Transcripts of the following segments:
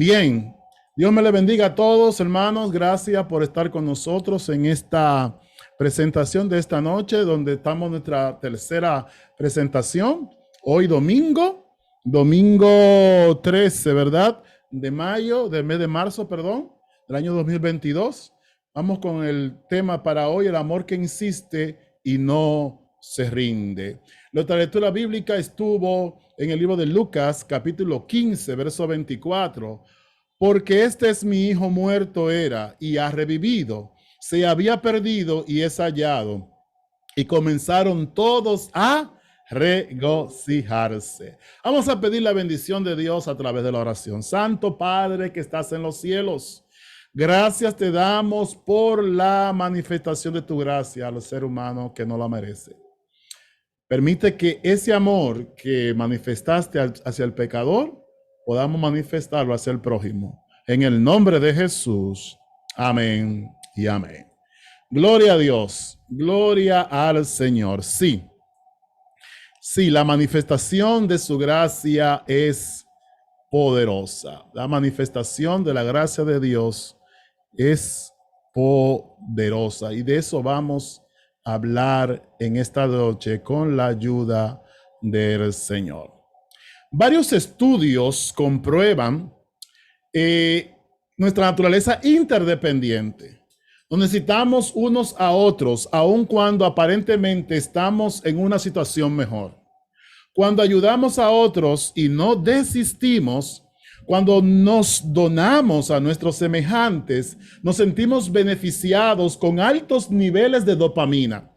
Bien, Dios me le bendiga a todos, hermanos. Gracias por estar con nosotros en esta presentación de esta noche, donde estamos en nuestra tercera presentación. Hoy domingo 13, ¿verdad? De mayo, del mes de marzo, perdón, del año 2022. Vamos con el tema para hoy, el amor que insiste y no se rinde. Nuestra lectura bíblica estuvo en el libro de Lucas, capítulo 15, verso 24. Porque este es mi hijo muerto era y ha revivido, se había perdido y es hallado. Y comenzaron todos a regocijarse. Vamos a pedir la bendición de Dios a través de la oración. Santo Padre que estás en los cielos, gracias te damos por la manifestación de tu gracia al ser humano que no la merece. Permite que ese amor que manifestaste hacia el pecador, podamos manifestarlo hacia el prójimo. En el nombre de Jesús. Amén y amén. Gloria a Dios. Gloria al Señor. Sí, la manifestación de su gracia es poderosa. La manifestación de la gracia de Dios es poderosa. Y de eso vamos a hablar en esta noche con la ayuda del Señor. Varios estudios comprueban nuestra naturaleza interdependiente. Nos necesitamos unos a otros, aun cuando aparentemente estamos en una situación mejor. Cuando ayudamos a otros y no desistimos, cuando nos donamos a nuestros semejantes, nos sentimos beneficiados con altos niveles de dopamina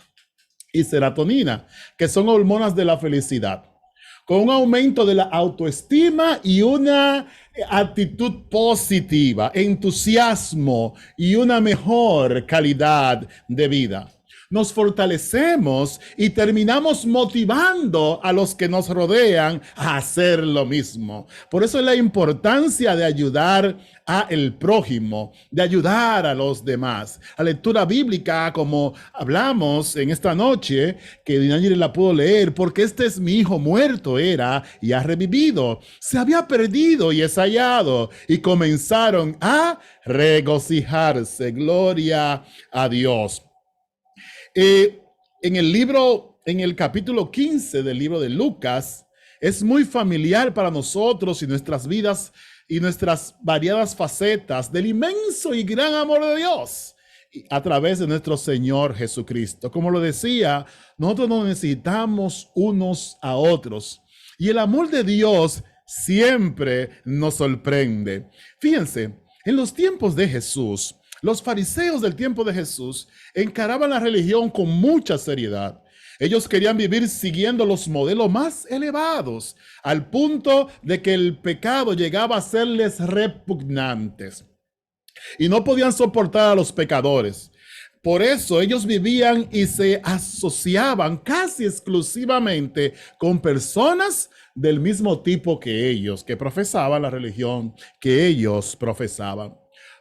y serotonina, que son hormonas de la felicidad, con un aumento de la autoestima y una actitud positiva, entusiasmo y una mejor calidad de vida. Nos fortalecemos y terminamos motivando a los que nos rodean a hacer lo mismo. Por eso es la importancia de ayudar a el prójimo, de ayudar a los demás. La lectura bíblica, como hablamos en esta noche, que Dinayri la pudo leer, porque este es mi hijo muerto era y ha revivido, se había perdido y es hallado, y comenzaron a regocijarse. Gloria a Dios. En el capítulo 15 del libro de Lucas, es muy familiar para nosotros y nuestras vidas y nuestras variadas facetas del inmenso y gran amor de Dios a través de nuestro Señor Jesucristo. Como lo decía, nosotros nos necesitamos unos a otros y el amor de Dios siempre nos sorprende. Fíjense, en los tiempos de Jesús, los fariseos del tiempo de Jesús encaraban la religión con mucha seriedad. Ellos querían vivir siguiendo los modelos más elevados, al punto de que el pecado llegaba a serles repugnantes. Y no podían soportar a los pecadores. Por eso ellos vivían y se asociaban casi exclusivamente con personas del mismo tipo que ellos, que profesaban la religión que ellos profesaban.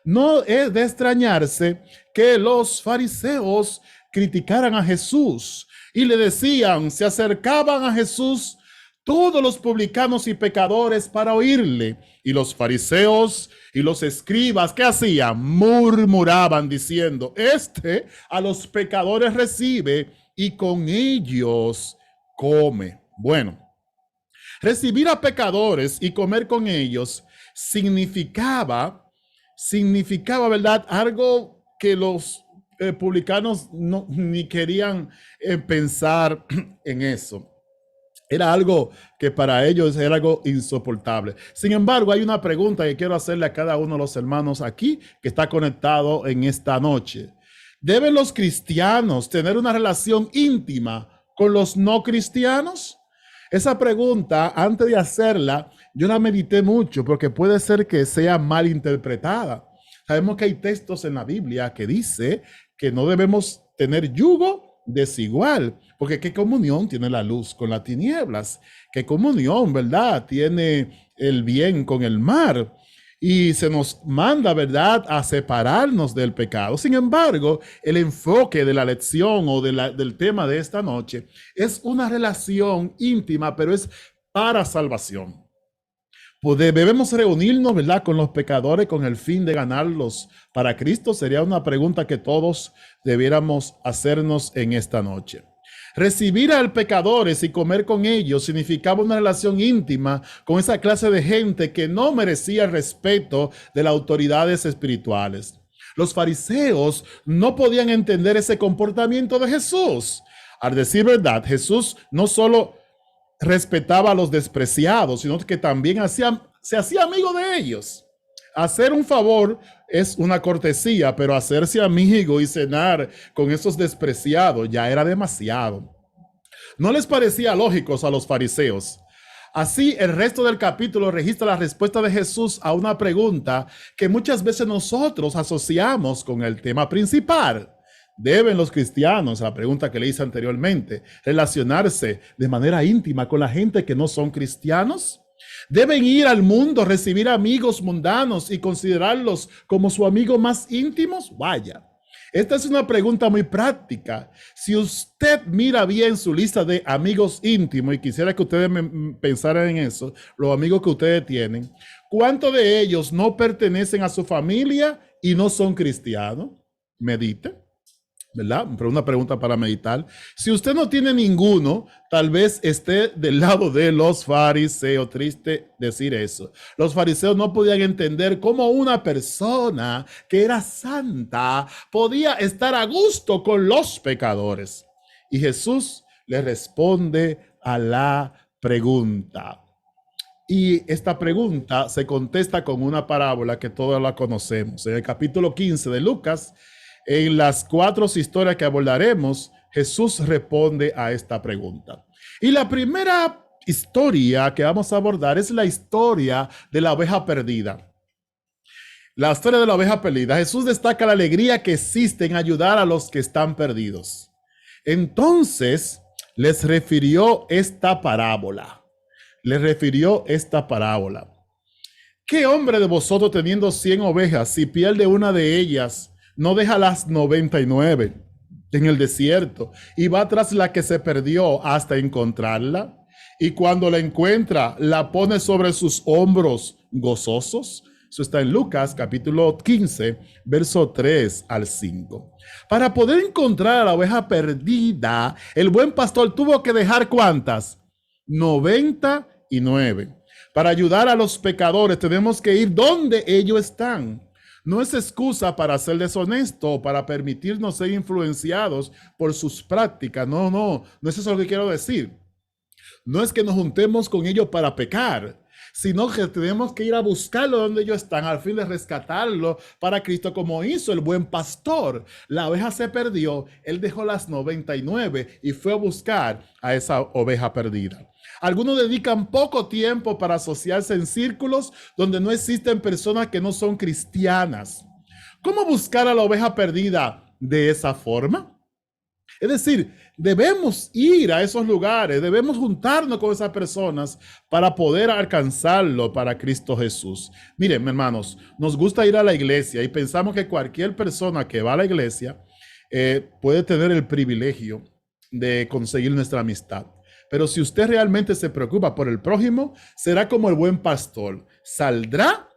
No es de extrañarse que los fariseos criticaran a Jesús y le decían, se acercaban a Jesús todos los publicanos y pecadores para oírle. Y los fariseos y los escribas, ¿qué hacían? Murmuraban diciendo, este a los pecadores recibe y con ellos come. Bueno, recibir a pecadores y comer con ellos significaba, ¿verdad? Algo que los publicanos ni querían pensar en eso. Era algo que para ellos era algo insoportable. Sin embargo, hay una pregunta que quiero hacerle a cada uno de los hermanos aquí que está conectado en esta noche. ¿Deben los cristianos tener una relación íntima con los no cristianos? Esa pregunta, antes de hacerla, yo la medité mucho porque puede ser que sea mal interpretada. Sabemos que hay textos en la Biblia que dice que no debemos tener yugo desigual, porque ¿qué comunión tiene la luz con las tinieblas? ¿Qué comunión, verdad, tiene el bien con el mal? Y se nos manda, ¿verdad?, a separarnos del pecado. Sin embargo, el enfoque de la lección o del tema de esta noche es una relación íntima, pero es para salvación. Debemos reunirnos, ¿verdad?, con los pecadores con el fin de ganarlos para Cristo. Sería una pregunta que todos debiéramos hacernos en esta noche. Recibir a pecadores y comer con ellos significaba una relación íntima con esa clase de gente que no merecía el respeto de las autoridades espirituales. Los fariseos no podían entender ese comportamiento de Jesús. Al decir verdad, Jesús no solo respetaba a los despreciados, sino que también se hacía amigo de ellos. Hacer un favor es una cortesía, pero hacerse amigo y cenar con esos despreciados ya era demasiado. No les parecía lógico a los fariseos. Así, el resto del capítulo registra la respuesta de Jesús a una pregunta que muchas veces nosotros asociamos con el tema principal. ¿Deben los cristianos, la pregunta que le hice anteriormente, relacionarse de manera íntima con la gente que no son cristianos? ¿Deben ir al mundo, recibir amigos mundanos y considerarlos como su amigo más íntimos? Vaya, esta es una pregunta muy práctica. Si usted mira bien su lista de amigos íntimos, y quisiera que ustedes pensaran en eso, los amigos que ustedes tienen, ¿cuántos de ellos no pertenecen a su familia y no son cristianos? Medite. ¿Verdad? Pero una pregunta para meditar. Si usted no tiene ninguno, tal vez esté del lado de los fariseos. Triste decir eso. Los fariseos no podían entender cómo una persona que era santa podía estar a gusto con los pecadores. Y Jesús le responde a la pregunta. Y esta pregunta se contesta con una parábola que todos la conocemos. En el capítulo 15 de Lucas, en las 4 historias que abordaremos, Jesús responde a esta pregunta. Y la primera historia que vamos a abordar es la historia de la oveja perdida. La historia de la oveja perdida. Jesús destaca la alegría que existe en ayudar a los que están perdidos. Entonces, les refirió esta parábola. ¿Qué hombre de vosotros teniendo 100 ovejas, si pierde una de ellas, no deja las 99 en el desierto y va tras la que se perdió hasta encontrarla? Y cuando la encuentra, la pone sobre sus hombros gozosos. Eso está en Lucas capítulo 15, verso 3 al 5. Para poder encontrar a la oveja perdida, el buen pastor tuvo que dejar ¿cuántas? 99. Para ayudar a los pecadores tenemos que ir donde ellos están. No es excusa para ser deshonesto o para permitirnos ser influenciados por sus prácticas. No es eso lo que quiero decir. No es que nos juntemos con ellos para pecar, sino que tenemos que ir a buscarlo donde ellos están al fin de rescatarlo para Cristo, como hizo el buen pastor. La oveja se perdió, él dejó las 99 y fue a buscar a esa oveja perdida. Algunos dedican poco tiempo para asociarse en círculos donde no existen personas que no son cristianas. ¿Cómo buscar a la oveja perdida de esa forma? Es decir, debemos ir a esos lugares, debemos juntarnos con esas personas para poder alcanzarlo para Cristo Jesús. Miren, hermanos, nos gusta ir a la iglesia y pensamos que cualquier persona que va a la iglesia puede tener el privilegio de conseguir nuestra amistad. Pero si usted realmente se preocupa por el prójimo, será como el buen pastor. Saldrá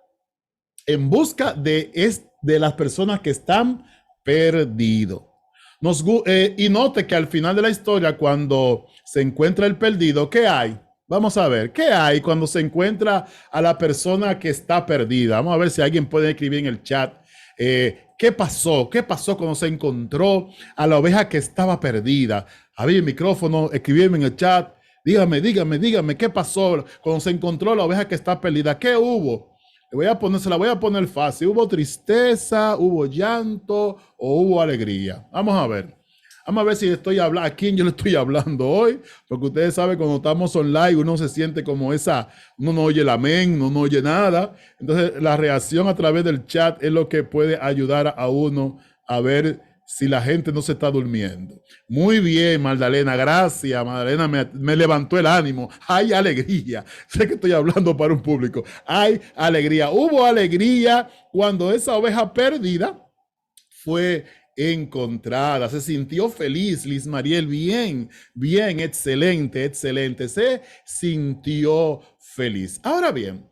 en busca de las personas que están perdidos. Y note que al final de la historia, cuando se encuentra el perdido, ¿qué hay? Vamos a ver, ¿qué hay cuando se encuentra a la persona que está perdida? Vamos a ver si alguien puede escribir en el chat. ¿Qué pasó? ¿Qué pasó cuando se encontró a la oveja que estaba perdida? Abrí el micrófono, escribirme en el chat. Dígame, ¿qué pasó cuando se encontró la oveja que está perdida? ¿Qué hubo? Se la voy a poner fácil. ¿Hubo tristeza, hubo llanto o hubo alegría? Vamos a ver. Vamos a ver si estoy hablando, a quién yo le estoy hablando hoy, porque ustedes saben, cuando estamos online, uno se siente como uno no oye el amén, uno no oye nada. Entonces, la reacción a través del chat es lo que puede ayudar a uno a ver si la gente no se está durmiendo. Muy bien, Magdalena, gracias. Magdalena me levantó el ánimo. Hay alegría. Sé que estoy hablando para un público. Hay alegría. Hubo alegría cuando esa oveja perdida fue encontrada. Se sintió feliz, Liz Mariel. Bien, excelente. Se sintió feliz. Ahora bien,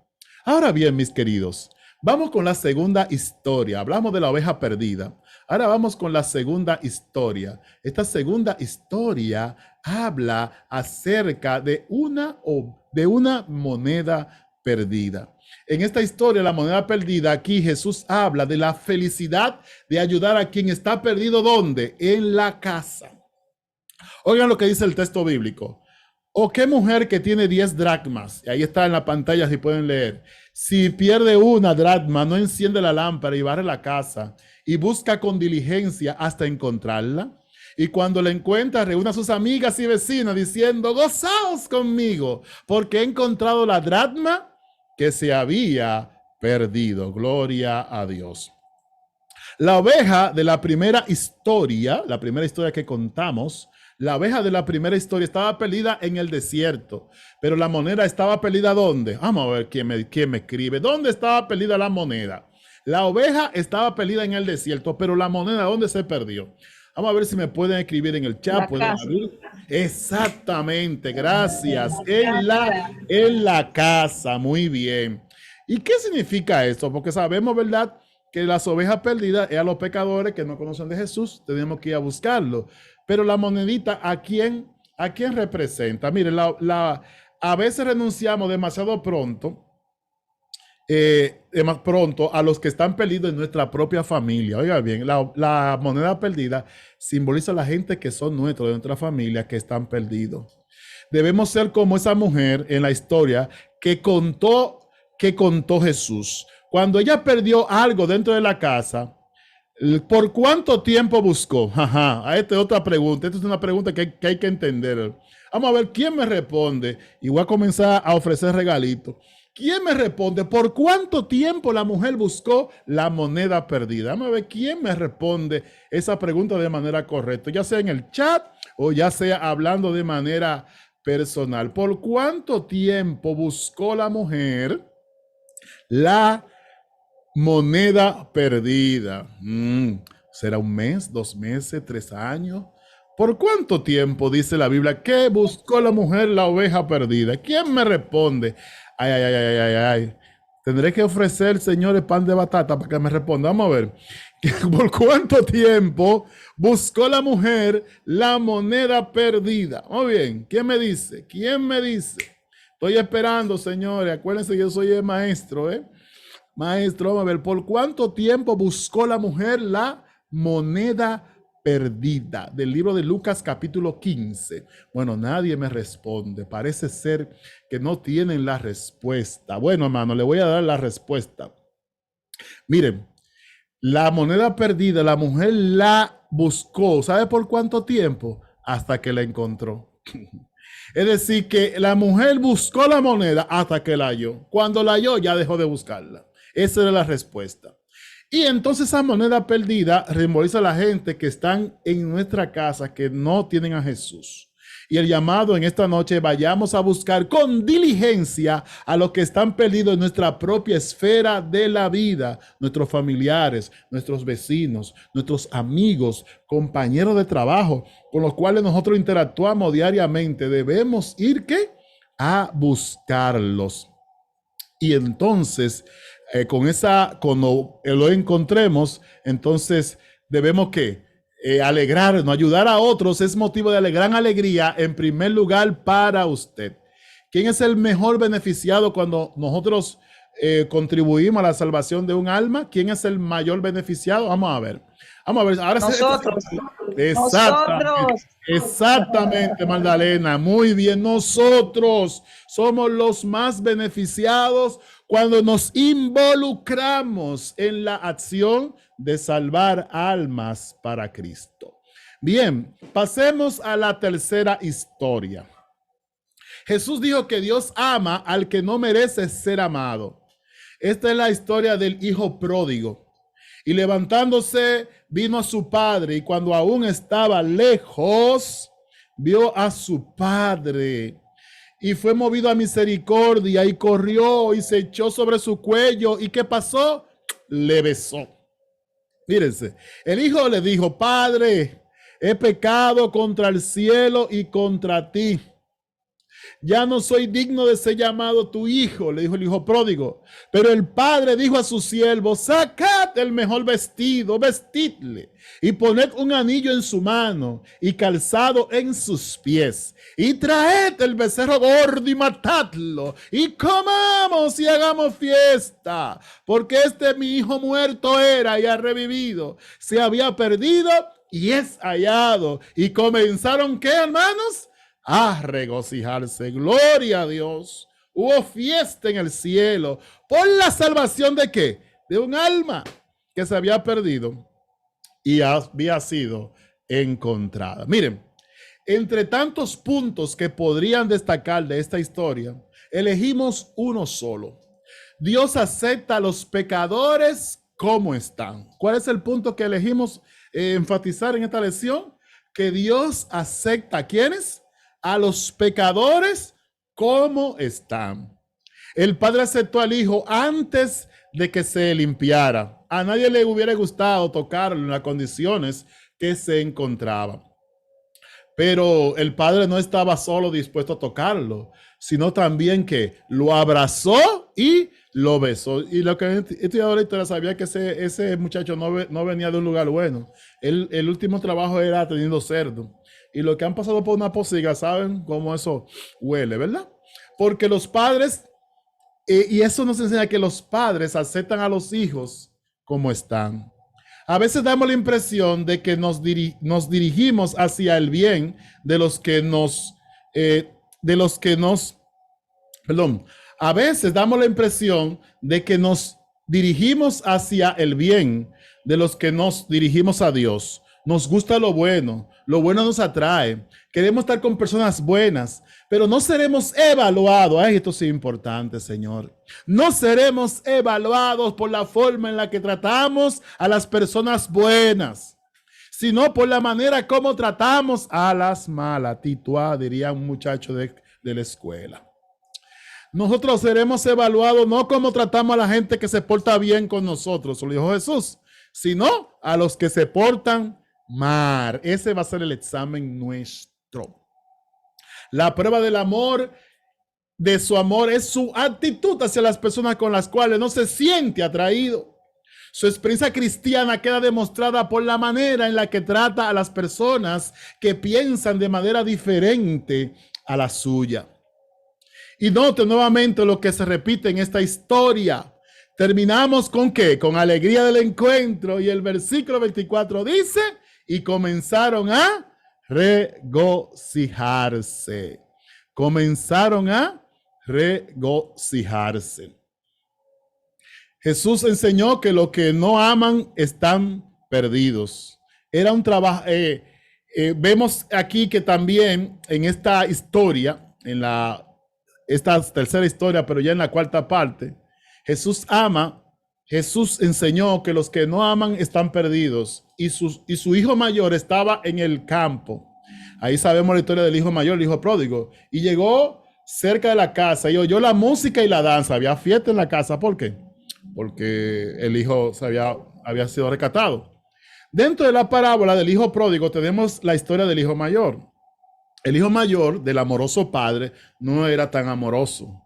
Ahora bien, mis queridos, vamos con la segunda historia. Hablamos de la oveja perdida. Ahora vamos con la segunda historia. Esta segunda historia habla acerca de una moneda perdida. En esta historia, la moneda perdida, aquí Jesús habla de la felicidad de ayudar a quien está perdido. ¿Dónde? En la casa. Oigan lo que dice el texto bíblico. ¿O qué mujer que tiene 10 dracmas? Y ahí está en la pantalla si pueden leer. Si pierde una dracma, no enciende la lámpara y barre la casa y busca con diligencia hasta encontrarla. Y cuando la encuentra, reúne a sus amigas y vecinas diciendo, gozaos conmigo, porque he encontrado la dracma que se había perdido. Gloria a Dios. La oveja de la primera historia que contamos, la oveja de la primera historia estaba perdida en el desierto, pero la moneda estaba perdida ¿dónde? Vamos a ver quién me escribe. ¿Dónde estaba perdida la moneda? La oveja estaba perdida en el desierto, pero la moneda ¿dónde se perdió? Vamos a ver si me pueden escribir en el chat. ¿Pueden abrir? Exactamente, gracias. En la casa, muy bien. ¿Y qué significa esto? Porque sabemos, ¿verdad?, que las ovejas perdidas es a los pecadores que no conocen de Jesús, tenemos que ir a buscarlo. Pero la monedita, a quién representa? Mire, a veces renunciamos demasiado pronto a los que están perdidos en nuestra propia familia. Oiga bien, la moneda perdida simboliza a la gente que son nuestros, de nuestra familia, que están perdidos. Debemos ser como esa mujer en la historia que contó Jesús. Cuando ella perdió algo dentro de la casa, ¿por cuánto tiempo buscó? Ajá, esta es otra pregunta. Esta es una pregunta que hay que entender. Vamos a ver quién me responde y voy a comenzar a ofrecer regalitos. ¿Quién me responde? ¿Por cuánto tiempo la mujer buscó la moneda perdida? Vamos a ver quién me responde esa pregunta de manera correcta, ya sea en el chat o ya sea hablando de manera personal. ¿Por cuánto tiempo buscó la mujer la moneda perdida? ¿Será un mes, 2 meses, 3 años? ¿Por cuánto tiempo dice la Biblia que buscó la mujer la oveja perdida? ¿Quién me responde? Ay, ay, ay, ay, ay, ay. Tendré que ofrecer, señores, pan de batata para que me responda. Vamos a ver. ¿Por cuánto tiempo buscó la mujer la moneda perdida? Muy bien. ¿Quién me dice? ¿Quién me dice? Estoy esperando, señores. Acuérdense que yo soy el maestro, ¿eh? Maestro, vamos a ver, ¿por cuánto tiempo buscó la mujer la moneda perdida? Del libro de Lucas capítulo 15. Bueno, nadie me responde. Parece ser que no tienen la respuesta. Bueno, hermano, le voy a dar la respuesta. Miren, la moneda perdida, la mujer la buscó. ¿Sabe por cuánto tiempo? Hasta que la encontró. Es decir, que la mujer buscó la moneda hasta que la halló. Cuando la halló, ya dejó de buscarla. Esa era la respuesta. Y entonces esa moneda perdida simboliza a la gente que están en nuestra casa, que no tienen a Jesús. Y el llamado en esta noche, vayamos a buscar con diligencia a los que están perdidos en nuestra propia esfera de la vida, nuestros familiares, nuestros vecinos, nuestros amigos, compañeros de trabajo, con los cuales nosotros interactuamos diariamente. Debemos ir, ¿qué? A buscarlos. Y entonces, cuando lo encontremos, entonces debemos ¿qué? Alegrarnos, ayudar a otros es motivo de gran alegría, en primer lugar para usted. ¿Quién es el mejor beneficiado cuando nosotros contribuimos a la salvación de un alma? ¿Quién es el mayor beneficiado? Vamos a ver. Ahora nosotros. Exactamente, Magdalena. Muy bien, nosotros somos los más beneficiados cuando nos involucramos en la acción de salvar almas para Cristo. Bien, pasemos a la tercera historia. Jesús dijo que Dios ama al que no merece ser amado. Esta es la historia del hijo pródigo. Y levantándose, vino a su padre, y cuando aún estaba lejos, vio a su padre y fue movido a misericordia y corrió y se echó sobre su cuello. ¿Y qué pasó? Le besó. Mírense, el hijo le dijo: Padre, he pecado contra el cielo y contra ti. Ya no soy digno de ser llamado tu hijo, le dijo el hijo pródigo. Pero el padre dijo a sus siervos, sacad el mejor vestido, vestidle y poned un anillo en su mano y calzado en sus pies. Y traed el becerro gordo y matadlo y comamos y hagamos fiesta. Porque este mi hijo muerto era y ha revivido. Se había perdido y es hallado. Y comenzaron, ¿qué, hermanos? A regocijarse. Gloria a Dios. Hubo fiesta en el cielo por la salvación de ¿qué? De un alma que se había perdido y había sido encontrada. Miren, entre tantos puntos que podrían destacar de esta historia, elegimos uno solo. Dios acepta a los pecadores como están. ¿Cuál es el punto que elegimos enfatizar en esta lección? Que Dios acepta ¿a quiénes? A los pecadores como están. El padre aceptó al hijo antes de que se limpiara. A nadie le hubiera gustado tocarlo en las condiciones que se encontraba. Pero el padre no estaba solo dispuesto a tocarlo, sino también que lo abrazó y lo besó. Y lo que he estudiado la historia sabía que ese muchacho no venía de un lugar bueno. El último trabajo era teniendo cerdo. Y los que han pasado por una posiga saben cómo eso huele, ¿verdad? Porque los padres, y eso nos enseña que los padres aceptan a los hijos como están. A veces damos la impresión de que nos dirigimos hacia el bien de los que a veces damos la impresión de que nos dirigimos hacia el bien de los que nos dirigimos a Dios. Nos gusta lo bueno nos atrae, queremos estar con personas buenas, pero no seremos evaluados, esto sí es importante, Señor, no seremos evaluados por la forma en la que tratamos a las personas buenas, sino por la manera como tratamos a las malas. Tituá, diría un muchacho de la escuela. Nosotros seremos evaluados no como tratamos a la gente que se porta bien con nosotros, lo dijo Jesús, sino a los que se portan mal. Ese va a ser el examen nuestro. La prueba del amor, de su amor, es su actitud hacia las personas con las cuales no se siente atraído. Su experiencia cristiana queda demostrada por la manera en la que trata a las personas que piensan de manera diferente a la suya. Y note nuevamente lo que se repite en esta historia. Terminamos con ¿qué? Con alegría del encuentro. Y el versículo 24 dice, y comenzaron a regocijarse. Comenzaron a regocijarse. Jesús enseñó que los que no aman están perdidos. Era un trabajo. Vemos aquí que también en esta historia, esta tercera historia, pero ya en la cuarta parte, Jesús enseñó que los que no aman están perdidos y su hijo mayor estaba en el campo. Ahí sabemos la historia del hijo mayor, el hijo pródigo, y llegó cerca de la casa y oyó la música y la danza. Había fiesta en la casa. ¿Por qué? Porque el hijo había sido rescatado. Dentro de la parábola del hijo pródigo tenemos la historia del hijo mayor. El hijo mayor del amoroso padre no era tan amoroso.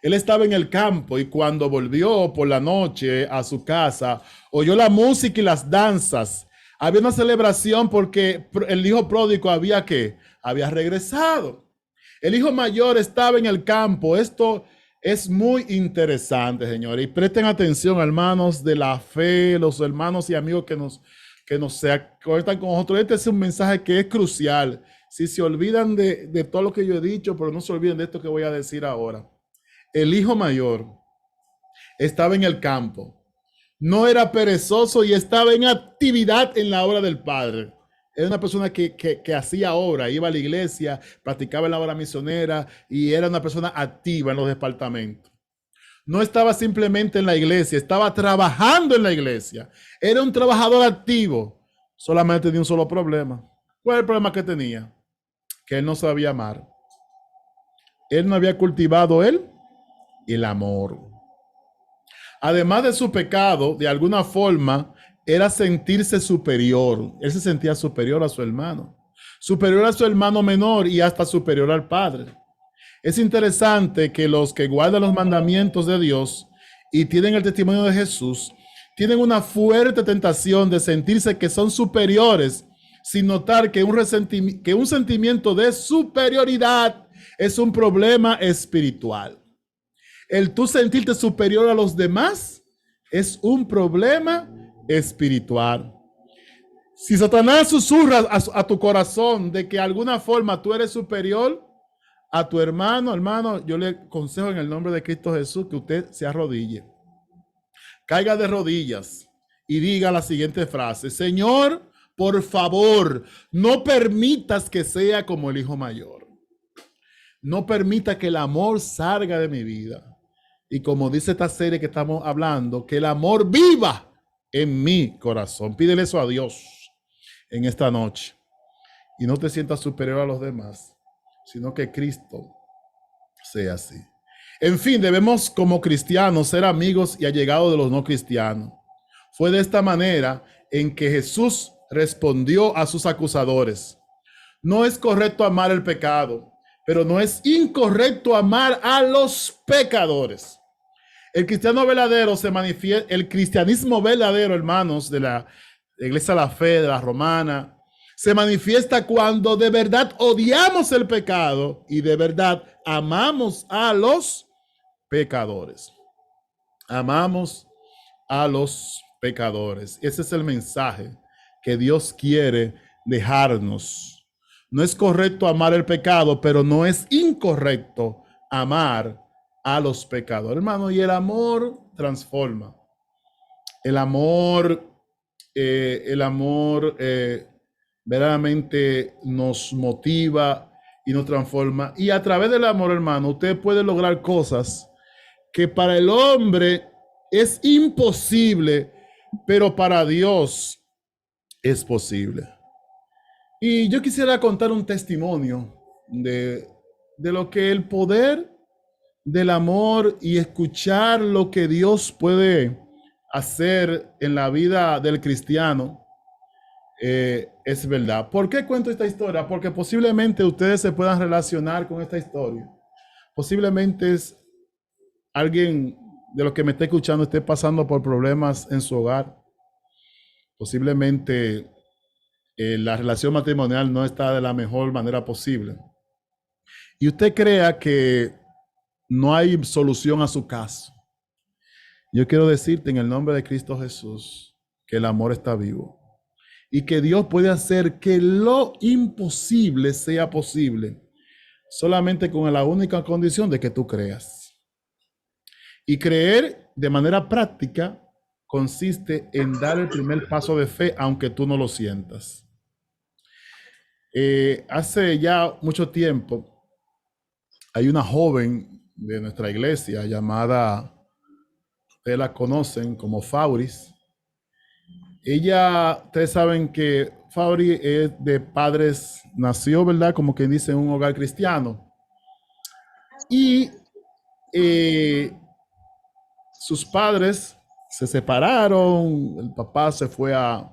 Él estaba en el campo y cuando volvió por la noche a su casa, oyó la música y las danzas. Había una celebración porque el hijo pródigo había regresado. El hijo mayor estaba en el campo. Esto es muy interesante, señores. Y presten atención, hermanos de la fe, los hermanos y amigos que nos se acuerdan con nosotros. Este es un mensaje que es crucial. Si se olvidan de todo lo que yo he dicho, pero no se olviden de esto que voy a decir ahora. El hijo mayor estaba en el campo, no era perezoso y estaba en actividad en la obra del Padre. Era una persona que hacía obra, iba a la iglesia, practicaba en la obra misionera y era una persona activa en los departamentos. No estaba simplemente en la iglesia, estaba trabajando en la iglesia. Era un trabajador activo. Solamente tenía un solo problema. ¿Cuál es el problema que tenía? Que él no sabía amar. Él no había cultivado el amor. Además de su pecado, de alguna forma, era sentirse superior. Él se sentía superior a su hermano menor y hasta superior al padre. Es interesante que los que guardan los mandamientos de Dios y tienen el testimonio de Jesús, tienen una fuerte tentación de sentirse que son superiores, sin notar que un sentimiento de superioridad es un problema espiritual. El tú sentirte superior a los demás es un problema espiritual. Si Satanás susurra a tu corazón de que de alguna forma tú eres superior a tu hermano, yo le aconsejo en el nombre de Cristo Jesús que usted se arrodille, caiga de rodillas y diga la siguiente frase: Señor, por favor, no permitas que sea como el hijo mayor. No permita que el amor salga de mi vida. Y como dice esta serie que estamos hablando, que el amor viva en mi corazón. Pídele eso a Dios en esta noche. Y no te sientas superior a los demás, sino que Cristo sea así. En fin, debemos como cristianos ser amigos y allegados de los no cristianos. Fue de esta manera en que Jesús respondió a sus acusadores. No es correcto amar el pecado, pero no es incorrecto amar a los pecadores. El cristiano verdadero se manifiesta, el cristianismo verdadero, hermanos, de la Iglesia de la Fe, de la Romana, se manifiesta cuando de verdad odiamos el pecado y de verdad amamos a los pecadores. Amamos a los pecadores. Ese es el mensaje que Dios quiere dejarnos. No es correcto amar el pecado, pero no es incorrecto amar a los pecadores, hermano. Y el amor transforma. El amor verdaderamente nos motiva y nos transforma. Y a través del amor, hermano, usted puede lograr cosas que para el hombre es imposible, pero para Dios es posible. Y yo quisiera contar un testimonio de lo que el poder del amor y escuchar lo que Dios puede hacer en la vida del cristiano es verdad. ¿Por qué cuento esta historia? Porque posiblemente ustedes se puedan relacionar con esta historia. Posiblemente es alguien de los que me esté escuchando esté pasando por problemas en su hogar. Posiblemente la relación matrimonial no está de la mejor manera posible. Y usted crea que no hay solución a su caso. Yo quiero decirte en el nombre de Cristo Jesús que el amor está vivo y que Dios puede hacer que lo imposible sea posible solamente con la única condición de que tú creas. Y creer de manera práctica consiste en dar el primer paso de fe aunque tú no lo sientas. Hace ya mucho tiempo hay una joven de nuestra iglesia llamada, ustedes la conocen como Fauris. Ella, ustedes saben que Fauris es de padres, nació, ¿verdad? Como quien dice, en un hogar cristiano. Y sus padres se separaron, el papá se fue a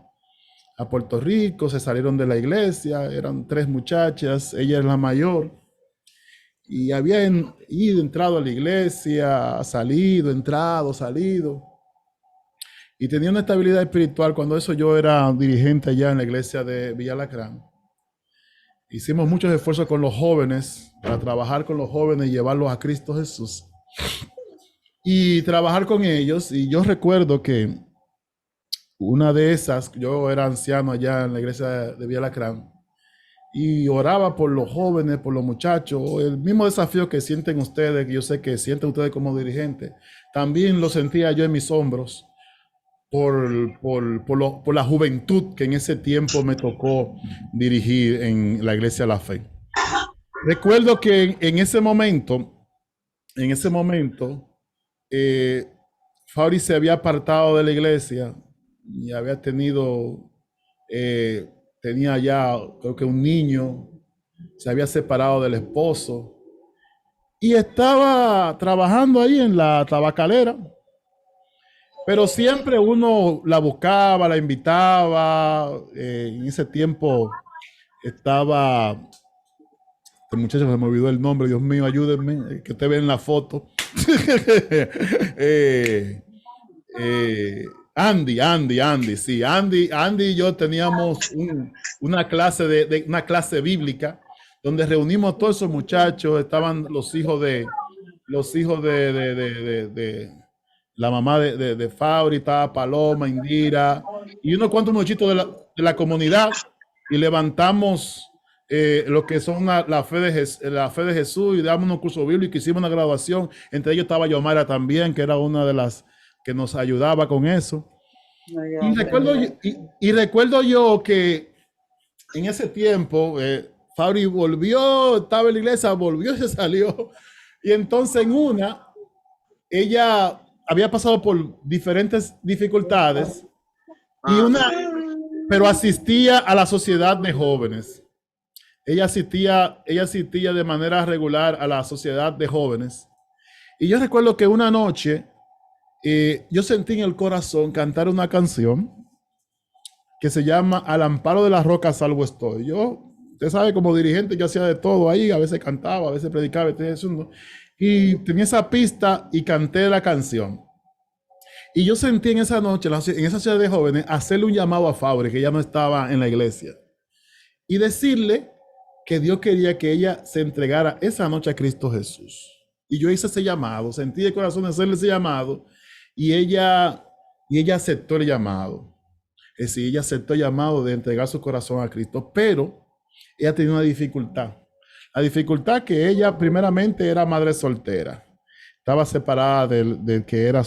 Puerto Rico, se salieron de la iglesia, eran 3 muchachas, ella es la mayor. Y habían ido, entrado a la iglesia, salido, entrado, salido. Y tenía una estabilidad espiritual. Cuando eso yo era dirigente allá en la iglesia de Villa Lacrán. Hicimos muchos esfuerzos con los jóvenes, para trabajar con los jóvenes y llevarlos a Cristo Jesús. Y trabajar con ellos. Y yo recuerdo que una de esas, yo era anciano allá en la iglesia de Villa Lacrán, y oraba por los jóvenes, por los muchachos, el mismo desafío que sienten ustedes, que yo sé que sienten ustedes como dirigentes, también lo sentía yo en mis hombros por la juventud que en ese tiempo me tocó dirigir en la Iglesia de la Fe. Recuerdo que en ese momento, Fabri se había apartado de la iglesia y había tenía ya, creo que un niño, se había separado del esposo y estaba trabajando ahí en la tabacalera, pero siempre uno la buscaba, la invitaba. En ese tiempo estaba Este muchacho se me olvidó el nombre, Dios mío, ayúdenme, que usted ve en la foto. eh, Andy, sí, Andy y yo teníamos una clase bíblica donde reunimos a todos esos muchachos, estaban los hijos de la mamá de Fauri, estaba Paloma, Indira, y unos cuantos muchachitos de la comunidad, y levantamos lo que son la fe de Jesús, y damos unos cursos bíblicos, hicimos una graduación, entre ellos estaba Yomara también, que era una de las que nos ayudaba con eso. Y recuerdo yo que en ese tiempo, Fabri volvió, estaba en la iglesia, volvió y se salió. Y entonces ella había pasado por diferentes dificultades, pero asistía a la sociedad de jóvenes. Ella asistía de manera regular a la sociedad de jóvenes. Y yo recuerdo que una noche yo sentí en el corazón cantar una canción que se llama Al amparo de la roca salvo estoy. Usted sabe, como dirigente yo hacía de todo ahí, a veces cantaba, a veces predicaba, y tenía esa pista y canté la canción. Y yo sentí en esa noche, en esa ciudad de jóvenes, hacerle un llamado a Fabri, que ya no estaba en la iglesia, y decirle que Dios quería que ella se entregara esa noche a Cristo Jesús. Y yo hice ese llamado, sentí de corazón hacerle ese llamado, y ella aceptó el llamado. Es decir, ella aceptó el llamado de entregar su corazón a Cristo, pero ella tenía una dificultad. La dificultad que ella primeramente era madre soltera. Estaba separada del que era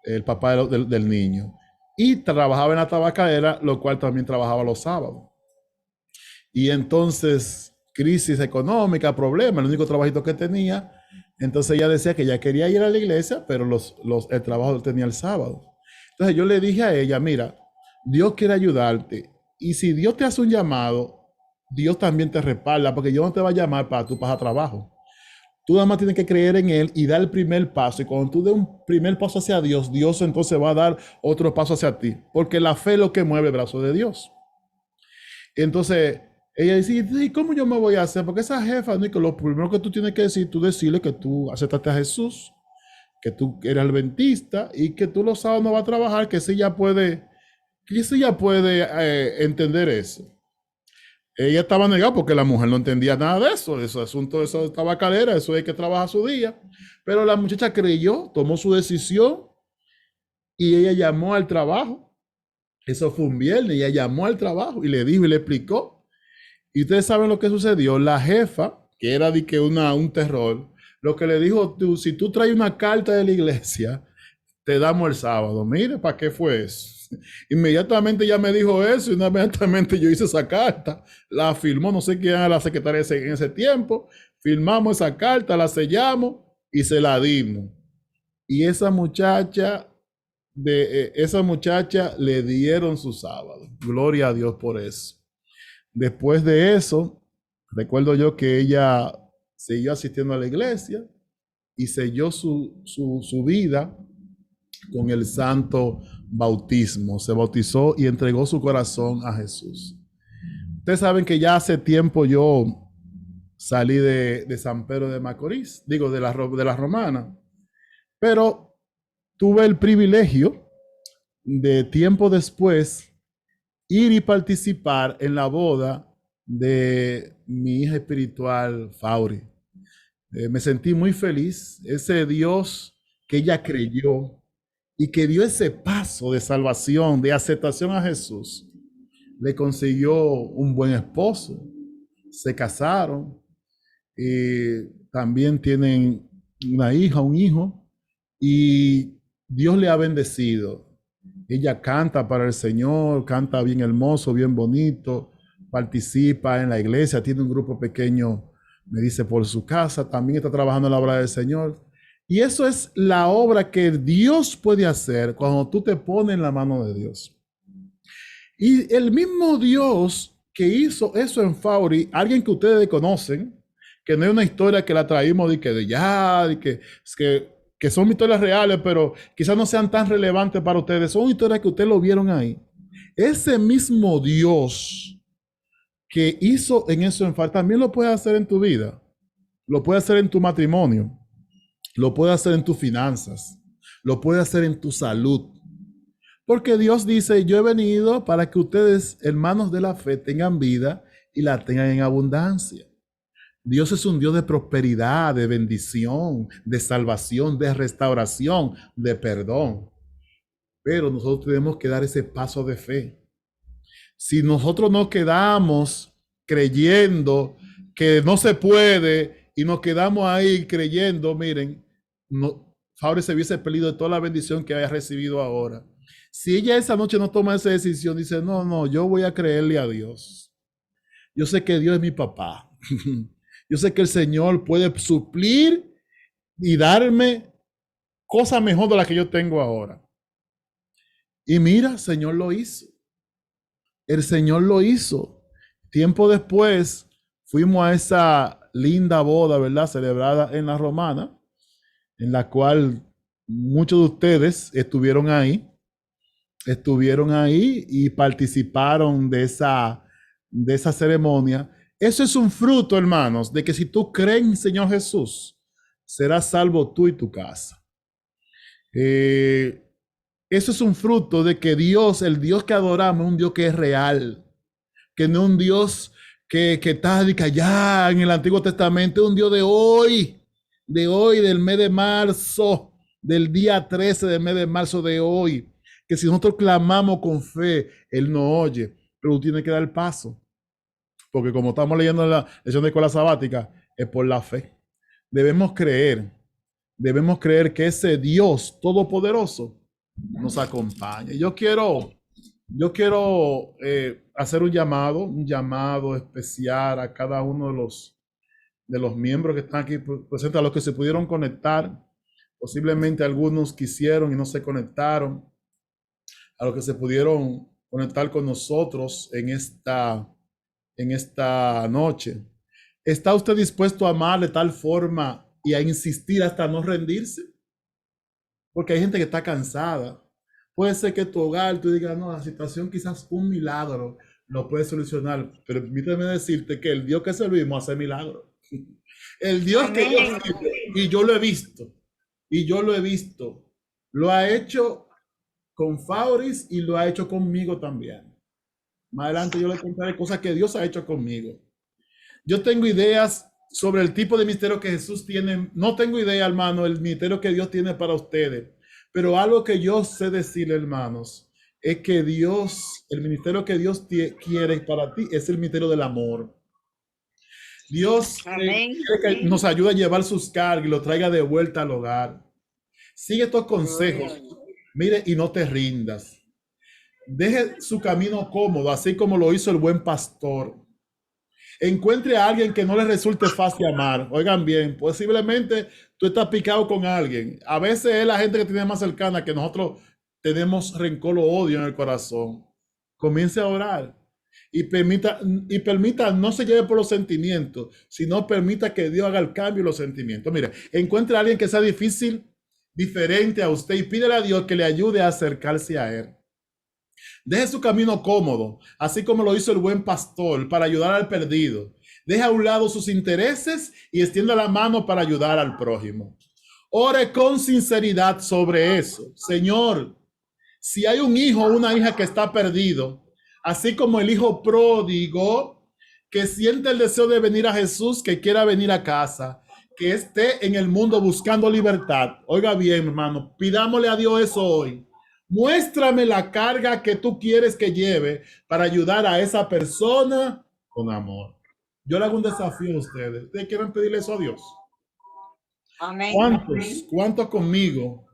el papá del niño. Y trabajaba en la tabacalera, lo cual también trabajaba los sábados. Y entonces, crisis económica, problema, el único trabajito que tenía. Entonces ella decía que ella quería ir a la iglesia, pero el trabajo lo tenía el sábado. Entonces yo le dije a ella, mira, Dios quiere ayudarte. Y si Dios te hace un llamado, Dios también te respalda, porque Dios no te va a llamar para tu pasar trabajo. Tú nada más tienes que creer en Él y dar el primer paso. Y cuando tú des un primer paso hacia Dios, Dios entonces va a dar otro paso hacia ti. Porque la fe es lo que mueve el brazo de Dios. Entonces, ella dice, ¿y cómo yo me voy a hacer? Porque esa jefa, Nico, lo primero que tú tienes que decir, tú decirle que tú aceptaste a Jesús, que tú eres adventista y que tú los sábados no vas a trabajar, que sí ya puede entender eso. Ella estaba negada porque la mujer no entendía nada de eso, ese asunto de esa tabacalera, eso es que trabaja su día. Pero la muchacha creyó, tomó su decisión y ella llamó al trabajo. Eso fue un viernes, ella llamó al trabajo y le dijo y le explicó. Y ustedes saben lo que sucedió. La jefa, que era de que un terror, lo que le dijo, si tú traes una carta de la iglesia, te damos el sábado. Mire, ¿para qué fue eso? Inmediatamente ya me dijo eso y inmediatamente yo hice esa carta, la firmó, no sé quién era la secretaria en ese tiempo, firmamos esa carta, la sellamos y se la dimos. Y esa muchacha le dieron su sábado. Gloria a Dios por eso. Después de eso, recuerdo yo que ella siguió asistiendo a la iglesia y selló su vida con el santo bautismo. Se bautizó y entregó su corazón a Jesús. Ustedes saben que ya hace tiempo yo salí de San Pedro de Macorís, digo, de la Romana, pero tuve el privilegio de tiempo después ir y participar en la boda de mi hija espiritual, Fauri. Me sentí muy feliz. Ese Dios que ella creyó y que dio ese paso de salvación, de aceptación a Jesús, le consiguió un buen esposo. Se casaron y también tienen una hija, un hijo, y Dios le ha bendecido. Ella canta para el Señor, canta bien hermoso, bien bonito, participa en la iglesia, tiene un grupo pequeño, me dice, por su casa, también está trabajando en la obra del Señor. Y eso es la obra que Dios puede hacer cuando tú te pones en la mano de Dios. Y el mismo Dios que hizo eso en Fauri, alguien que ustedes conocen, que no es una historia que la traímos de que son historias reales, pero quizás no sean tan relevantes para ustedes. Son historias que ustedes lo vieron ahí. Ese mismo Dios que hizo en eso en falta, también lo puede hacer en tu vida. Lo puede hacer en tu matrimonio. Lo puede hacer en tus finanzas. Lo puede hacer en tu salud. Porque Dios dice, yo he venido para que ustedes, hermanos de la fe, tengan vida y la tengan en abundancia. Dios es un Dios de prosperidad, de bendición, de salvación, de restauración, de perdón. Pero nosotros tenemos que dar ese paso de fe. Si nosotros nos quedamos creyendo que no se puede y nos quedamos ahí creyendo, miren, no, Fabre se hubiese perdido de toda la bendición que haya recibido ahora. Si ella esa noche no toma esa decisión, dice, no, yo voy a creerle a Dios. Yo sé que Dios es mi papá. Yo sé que el Señor puede suplir y darme cosas mejor de las que yo tengo ahora. Y mira, el Señor lo hizo. El Señor lo hizo. Tiempo después fuimos a esa linda boda, ¿verdad? Celebrada en la Romana, en la cual muchos de ustedes estuvieron ahí y participaron de esa ceremonia. Eso es un fruto, hermanos, de que si tú crees en Señor Jesús, serás salvo tú y tu casa. Eso es un fruto de que Dios, el Dios que adoramos, es un Dios que es real, que no es un Dios que está allá en el Antiguo Testamento, es un Dios de hoy, del mes de marzo, del día 13 del mes de marzo de hoy, que si nosotros clamamos con fe, Él nos oye, pero tú tienes que dar el paso, porque como estamos leyendo en la lección de escuela sabática, es por la fe. Debemos creer que ese Dios todopoderoso nos acompañe. Yo quiero hacer un llamado especial a cada uno de los miembros que están aquí presentes, a los que se pudieron conectar. Posiblemente algunos quisieron y no se conectaron, a los que se pudieron conectar con nosotros en esta noche. ¿Está usted dispuesto a amar de tal forma y a insistir hasta no rendirse? Porque hay gente que está cansada. Puede ser que tu hogar, tú digas, no, la situación quizás un milagro lo puede solucionar, pero permíteme decirte que el Dios que servimos hace milagros. El Dios que yo sirvo, y yo lo he visto, lo ha hecho con Fauris y lo ha hecho conmigo también. Más adelante yo le contaré cosas que Dios ha hecho conmigo. Yo tengo ideas sobre el tipo de ministerio que Jesús tiene. No tengo idea, hermano, el ministerio que Dios tiene para ustedes. Pero algo que yo sé decir, hermanos, es que el ministerio que Dios quiere para ti es el ministerio del amor. Dios quiere que nos ayude a llevar sus cargas y lo traiga de vuelta al hogar. Sigue estos consejos. Mire, y no te rindas. Deje su camino cómodo, así como lo hizo el buen pastor. Encuentre a alguien que no le resulte fácil amar. Oigan bien, posiblemente tú estás picado con alguien. A veces es la gente que tiene más cercana que nosotros tenemos rencor o odio en el corazón. Comience a orar y permita, no se lleve por los sentimientos, sino permita que Dios haga el cambio en los sentimientos. Mire, encuentre a alguien que sea difícil, diferente a usted y pídele a Dios que le ayude a acercarse a Él. Deje su camino cómodo, así como lo hizo el buen pastor para ayudar al perdido. Deje a un lado sus intereses y extienda la mano para ayudar al prójimo. Ore con sinceridad sobre eso. Señor, si hay un hijo o una hija que está perdido, así como el hijo pródigo que siente el deseo de venir a Jesús, que quiera venir a casa, que esté en el mundo buscando libertad. Oiga bien, hermano, pidámosle a Dios eso hoy. Muéstrame la carga que tú quieres que lleve para ayudar a esa persona con amor. Yo le hago un desafío a ustedes. ¿Ustedes quieren pedirle eso a Dios? Amén. ¿Cuántos conmigo?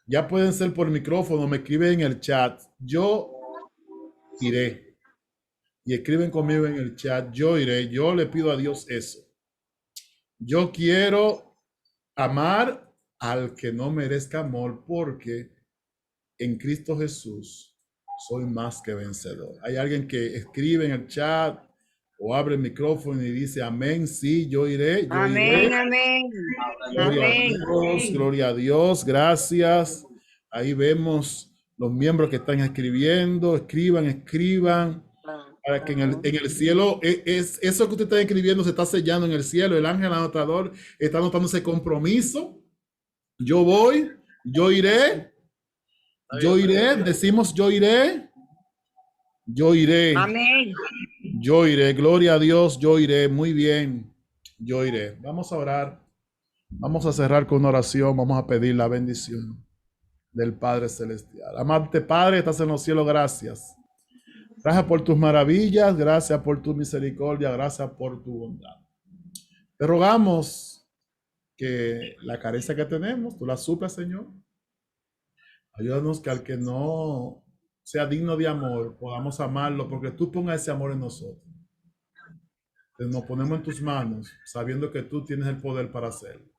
Ya pueden ser por micrófono, me escriben en el chat. Yo iré. Y escriben conmigo en el chat. Yo iré. Yo le pido a Dios eso. Yo quiero amar al que no merezca amor porque en Cristo Jesús soy más que vencedor. Hay alguien que escribe en el chat o abre el micrófono y dice amén, sí, yo iré, yo iré. Amén. Gloria a Dios, gloria a Dios, gracias. Ahí vemos los miembros que están escribiendo, escriban. para que en el cielo, es, eso que usted está escribiendo se está sellando en el cielo. El ángel anotador está anotando ese compromiso. Yo voy, yo iré, decimos yo iré, Amén. yo iré, gloria a Dios, yo iré, muy bien, yo iré. Vamos a orar, vamos a cerrar con una oración, vamos a pedir la bendición del Padre Celestial. Amante Padre, estás en los cielos, gracias. Gracias por tus maravillas, gracias por tu misericordia, gracias por tu bondad. Te rogamos que la carencia que tenemos, tú la suplas, Señor. Ayúdanos que al que no sea digno de amor, podamos amarlo, porque tú pongas ese amor en nosotros. Entonces nos ponemos en tus manos, sabiendo que tú tienes el poder para hacerlo.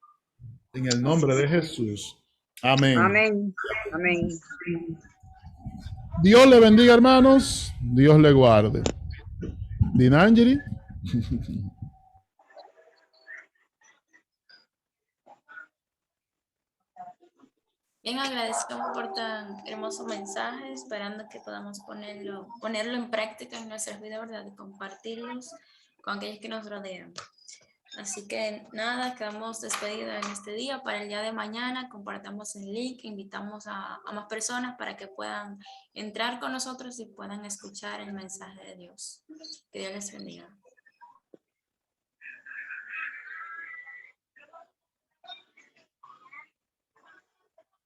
En el nombre de Jesús. Amén. Amén. Amén. Dios le bendiga, hermanos. Dios le guarde. Dinangeli. Bien, agradecemos por tan hermoso mensaje, esperando que podamos ponerlo en práctica en nuestras vidas, ¿verdad? Y compartirlos con aquellos que nos rodean. Así que nada, quedamos despedidos en este día. Para el día de mañana compartamos el link, invitamos a más personas para que puedan entrar con nosotros y puedan escuchar el mensaje de Dios. Que Dios les bendiga.